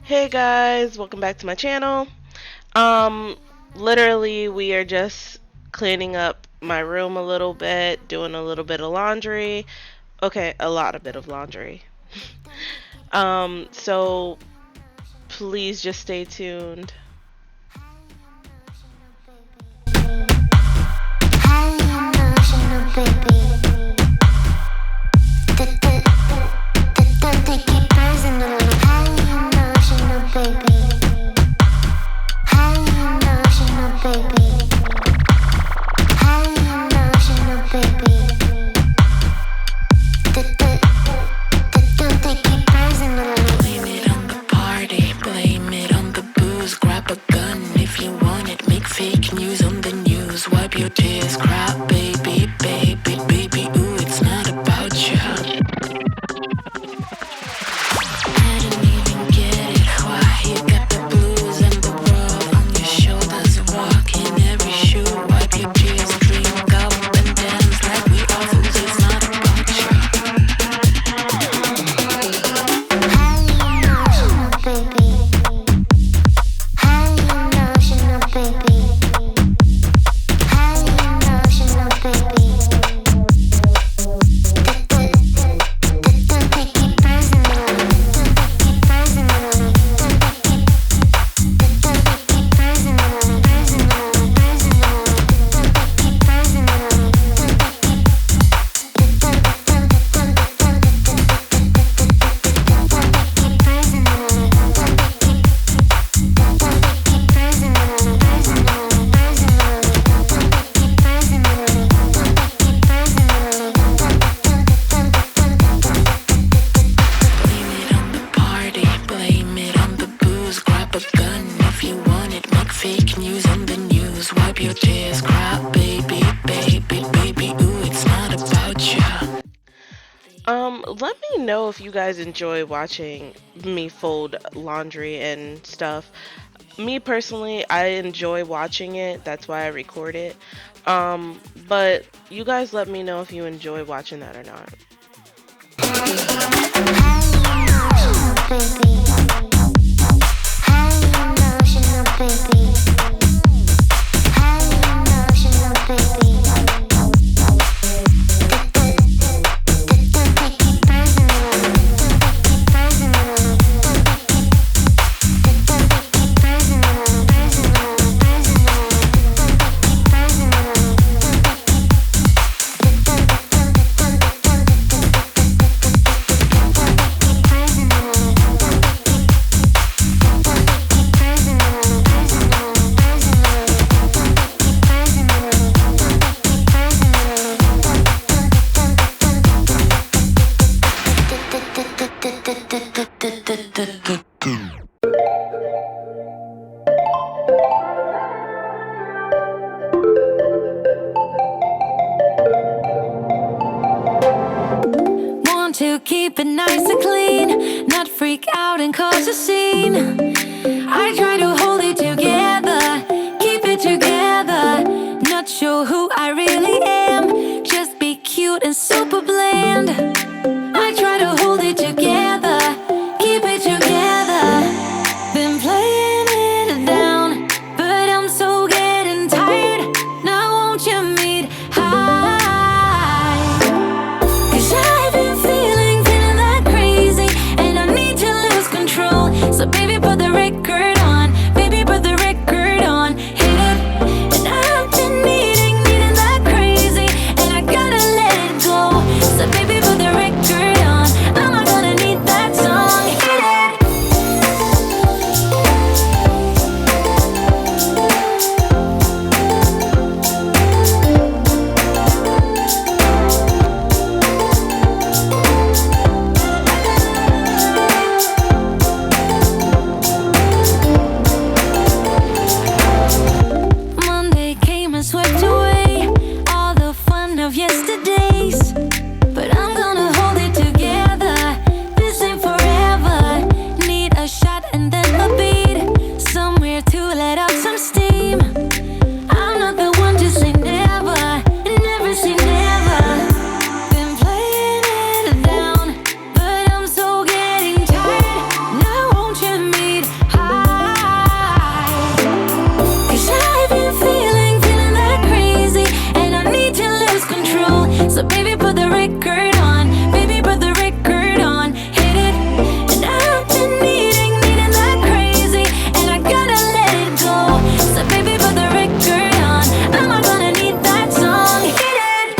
Hey guys, welcome back to my channel. Literally we are just cleaning up my room a little bit, doing a little bit of laundry. Okay, a lot of bit of laundry. So please just stay tuned. Let me know if you guys enjoy watching me fold laundry and stuff. Me personally, I enjoy watching it. That's why I record it. But you guys let me know if you enjoy watching that or not. Want to keep it nice and clean, not freak out and cause a scene. I try to hold it together, keep it together. Not sure who I really am, just be cute and super bland. I try to hold it together, keep it together. Been playing it down, but I'm so getting tired. Now won't you meet high? 'Cause I've been feeling that crazy, and I need to lose control. So baby, put the record on, baby, put the record on. Hit it, and I've been needing that crazy, and I gotta let it go. So baby, put the record on, I'm not gonna need that song. Hit it. Monday came and swept away all the fun of yesterdays. But I'm gonna hold it together, this ain't forever. Need a shot and then a beat, somewhere to let out some steam. I'm not the one to say never, never say never. Been playing control. So baby, put the record on. Baby, put the record on. Hit it. And I've been needing that crazy, and I gotta let it go. So baby, put the record on. I'm not gonna need that song. Hit it.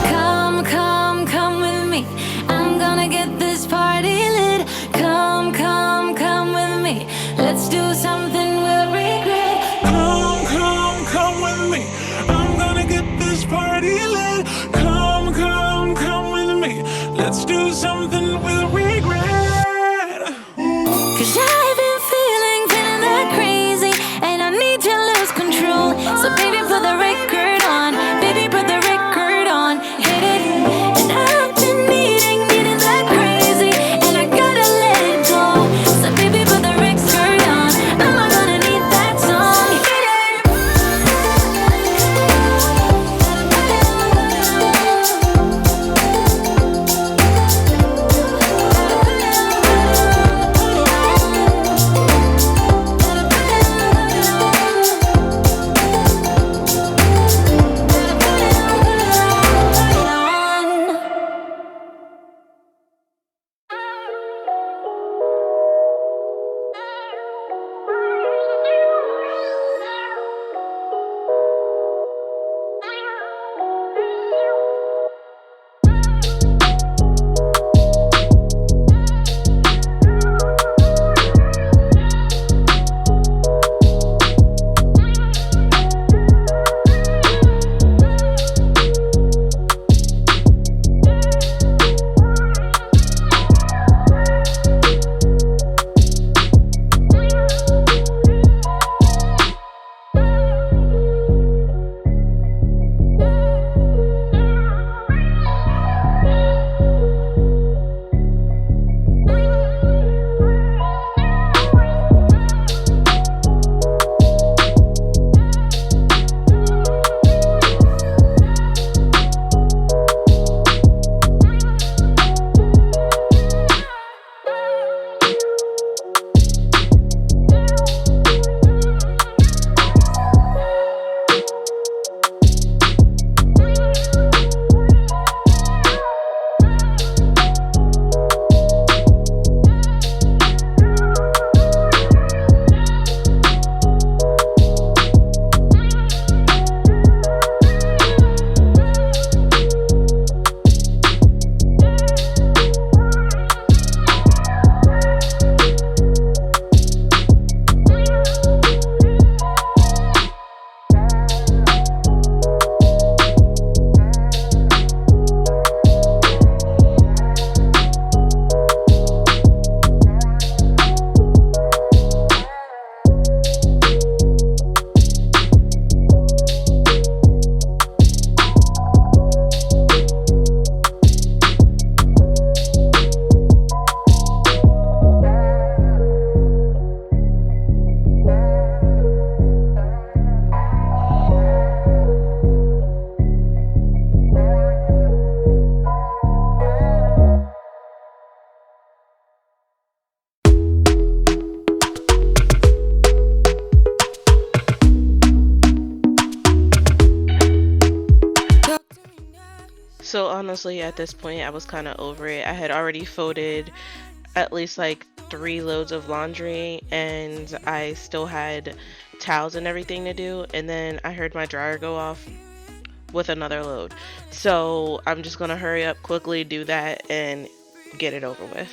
Come, come, come with me. I'm gonna get this party lit. Come, come, come with me. Let's do something we'll regret. Come with me. I'm gonna get this party lit. Come with me. Let's do something we'll regret. 'Cause I've been feeling that crazy, and I need to lose control. So baby, put the record on. Baby, put the record on. Hit it. And I've been needing that crazy, and I gotta let it go. So baby, put the record on. I'm not gonna need that song. Hit it. So honestly, at this point, I was kind of over it. I had already folded at least like 3 loads of laundry, and I still had towels and everything to do. And then I heard my dryer go off with another load. So I'm just gonna hurry up, quickly do that, and get it over with.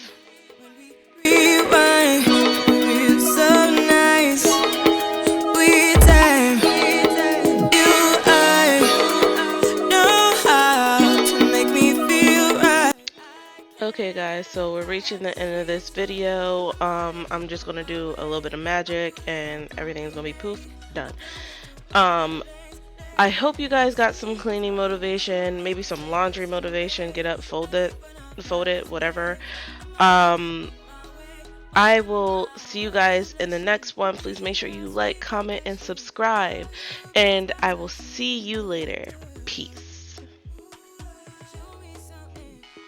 Okay guys, so we're reaching the end of this video. I'm just gonna do a little bit of magic and everything's gonna be poof, done. I hope you guys got some cleaning motivation, maybe some laundry motivation. Get up, fold it, whatever. I will see you guys in the next one. Please make sure you like, comment, and subscribe. And I will see you later. Peace.